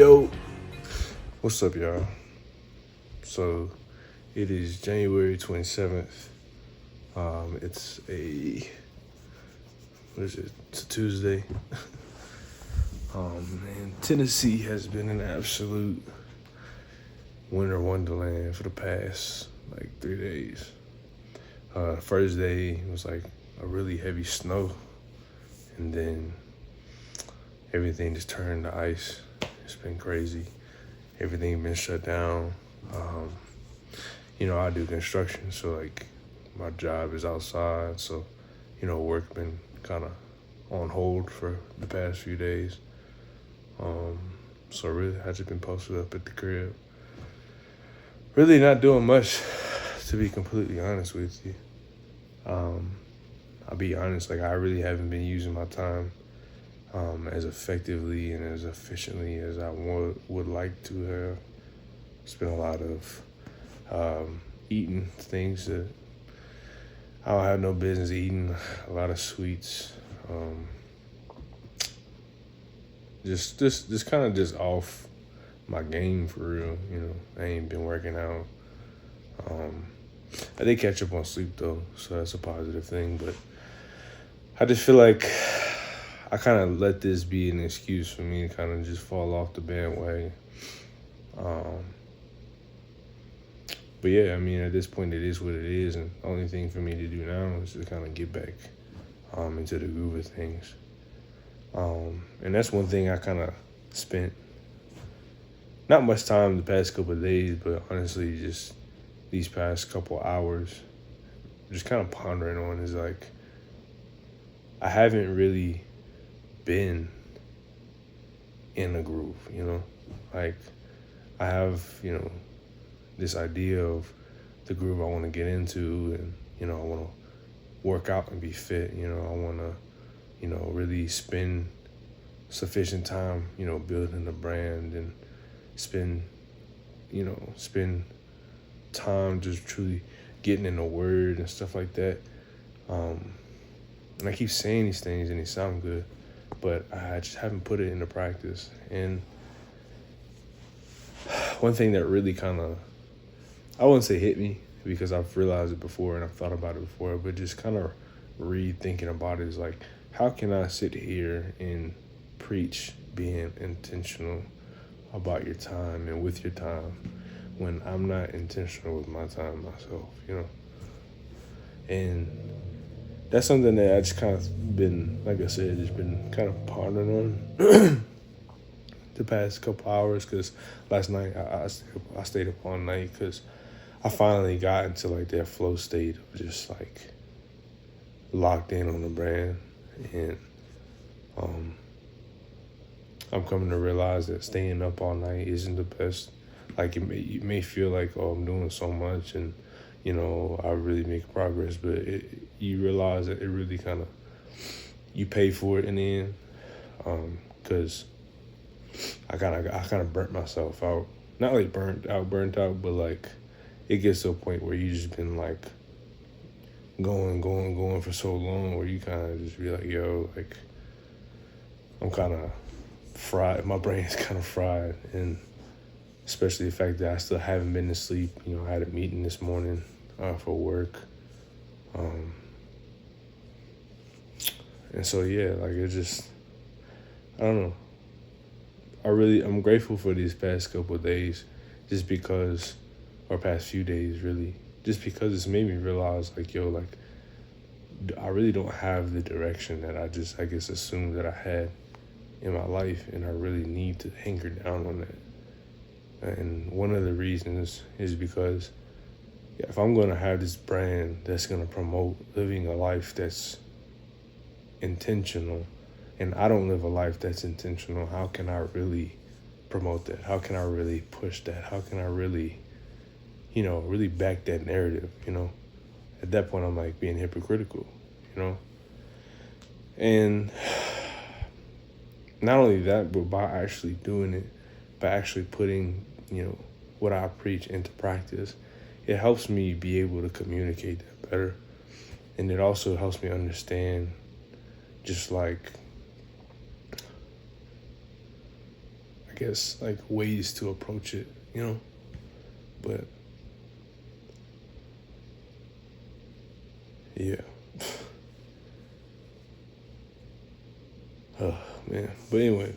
Yo, what's up, y'all? So, it is January 27th. It's what is it? It's a Tuesday. And Tennessee has been an absolute winter wonderland for the past, 3 days. First day was like a really heavy snow, and then everything just turned to ice. It's been crazy. Everything been shut down. I do construction, so my job is outside. So, work been kind of on hold for the past few days. So really, I just been posted up at the crib. Really not doing much, to be completely honest with you. I'll be honest, I really haven't been using my time as effectively and as efficiently as I would like to have. Spent a lot of eating things that I don't have no business eating. A lot of sweets. Just kind of just off my game for real. I ain't been working out. I did catch up on sleep though, so that's a positive thing. But I just feel like I kind of let this be an excuse for me to kind of just fall off the bandwagon. But yeah, I mean, at this point, it is what it is, and the only thing for me to do now is to kind of get back into the groove of things. And that's one thing I kind of spent not much time the past couple of days, but honestly, just these past couple hours, just kind of pondering on is I haven't really been in a groove, I have, this idea of the groove I want to get into, and, I want to work out and be fit, I want to, really spend sufficient time, building the brand and spend time just truly getting in the word and stuff like that. And I keep saying these things and they sound good, but I just haven't put it into practice. And one thing that really kind of, I wouldn't say hit me because I've realized it before and I've thought about it before, but just kind of rethinking about it is how can I sit here and preach being intentional about your time and with your time when I'm not intentional with my time myself, And that's something that I just kind of been, like I said, just been kind of pondering on the past couple hours, because last night I stayed up all night because I finally got into that flow state of just locked in on the brand. And I'm coming to realize that staying up all night isn't the best. It may feel like, oh, I'm doing so much and, I really make progress, but you realize that it really kind of, you pay for it in the end. Because I kind of burnt myself out. Not burnt out, but it gets to a point where you just been going for so long where you kind of just be yo, I'm kind of fried. My brain is kind of fried, and especially the fact that I still haven't been to sleep. I had a meeting this morning for work. And so, yeah, it just, I don't know. I'm grateful for these past couple of days or past few days, really, just because it's made me realize, I really don't have the direction that I guess, assumed that I had in my life, and I really need to anchor down on that. And one of the reasons is because if I'm going to have this brand that's going to promote living a life that's intentional, and I don't live a life that's intentional, how can I really promote that? How can I really push that? How can I really, really back that narrative, At that point, I'm being hypocritical, And not only that, but by actually doing it, by actually putting, what I preach into practice, it helps me be able to communicate that better. And it also helps me understand just guess, like ways to approach it, you know? But yeah. Oh man. But anyway,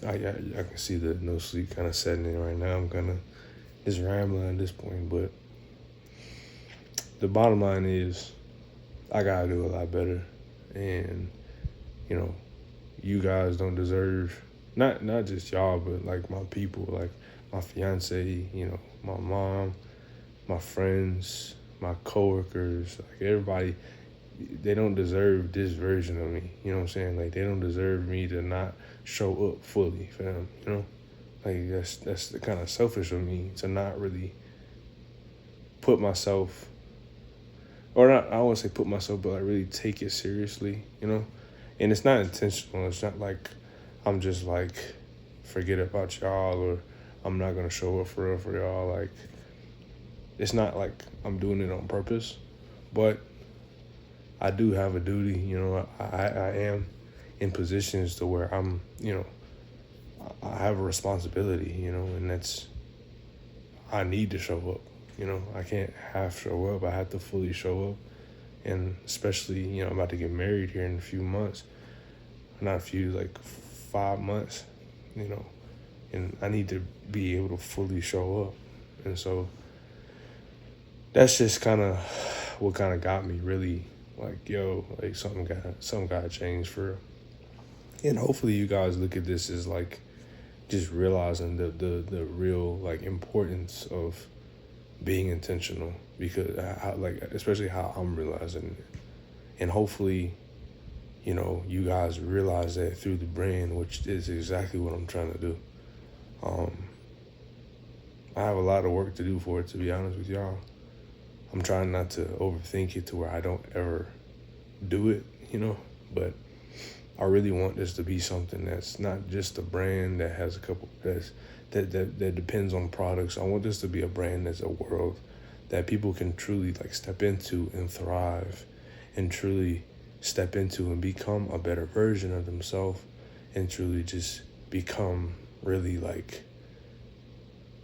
I can see the no sleep kind of setting in right now. I'm kind of just rambling at this point, but the bottom line is I gotta do a lot better, and you know, you guys don't deserve not just y'all, but like my people, like my fiance, you know, my mom, my friends, my coworkers, like everybody. They don't deserve this version of me. You know what I'm saying? Like, they don't deserve me to not show up fully for them, you know? Like, that's the kind of selfish of me to not really put myself, or not, I don't want to say put myself, but like really take it seriously, you know? And it's not intentional. It's not like I'm just like, forget about y'all, or I'm not going to show up for real for y'all. Like, it's not like I'm doing it on purpose, but I do have a duty, you know. I am in positions to where I'm, you know, I have a responsibility, you know, and that's, I need to show up, you know. I can't half show up. I have to fully show up. And especially, you know, I'm about to get married here in a few months. Not a few, like 5 months, you know. And I need to be able to fully show up. And so that's just kind of what kind of got me really like, yo, like something got to change for real. And hopefully you guys look at this as like just realizing the real like importance of being intentional, because like especially how I'm realizing it. And hopefully, you know, you guys realize that through the brand, which is exactly what I'm trying to do. I have a lot of work to do for it, to be honest with y'all. I'm trying not to overthink it to where I don't ever do it, you know, but I really want this to be something that's not just a brand that has a couple that depends on products. I want this to be a brand that's a world that people can truly like step into and thrive, and truly step into and become a better version of themselves, and truly just become really like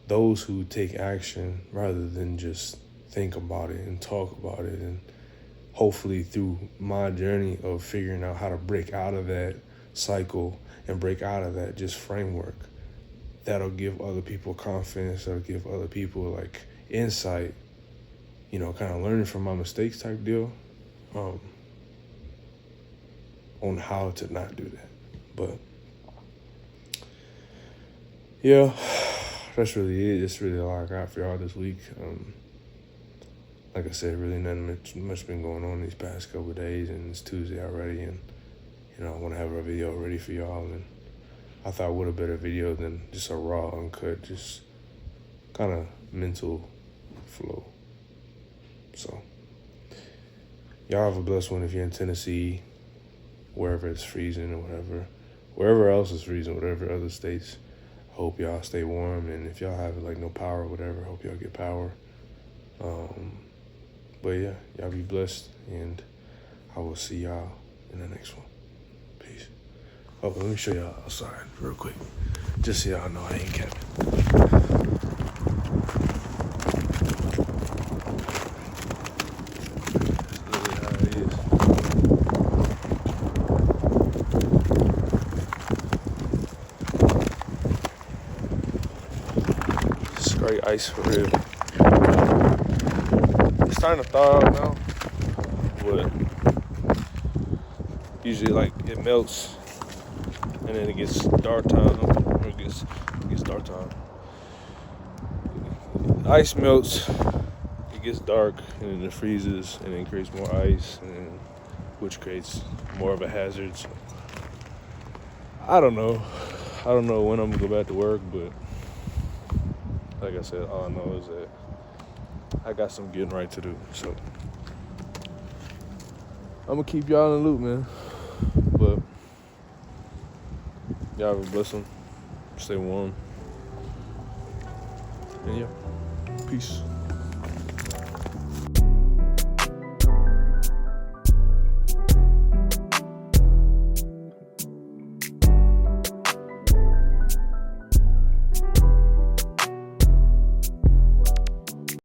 those who take action rather than just think about it and talk about it. And hopefully through my journey of figuring out how to break out of that cycle and break out of that just framework, that'll give other people confidence, that'll give other people like insight, you know, kind of learning from my mistakes type deal, on how to not do that. But yeah, that's really it. That's really all I got for y'all this week. Like I said, really nothing much been going on these past couple of days, and it's Tuesday already, and you know, I want to have a video ready for y'all, and I thought what a better video than just a raw, uncut, just kind of mental flow. So y'all have a blessed one if you're in Tennessee, wherever it's freezing or whatever, wherever else is freezing, whatever other states. I hope y'all stay warm, and if y'all have like no power or whatever, I hope y'all get power. But yeah, y'all be blessed, and I will see y'all in the next one. Peace. Oh, let me show y'all outside real quick, just so y'all know I ain't capping. Straight ice for real. It's starting to thaw out now, but usually like it melts and then it gets dark time, or it gets dark time. Ice melts, it gets dark, and then it freezes, and then creates more ice, and which creates more of a hazard. So, I don't know when I'm gonna go back to work, but like I said, all I know is that I got some getting right to do. So I'm gonna keep y'all in the loop, man. But y'all have a blessing. Stay warm. And yeah, peace.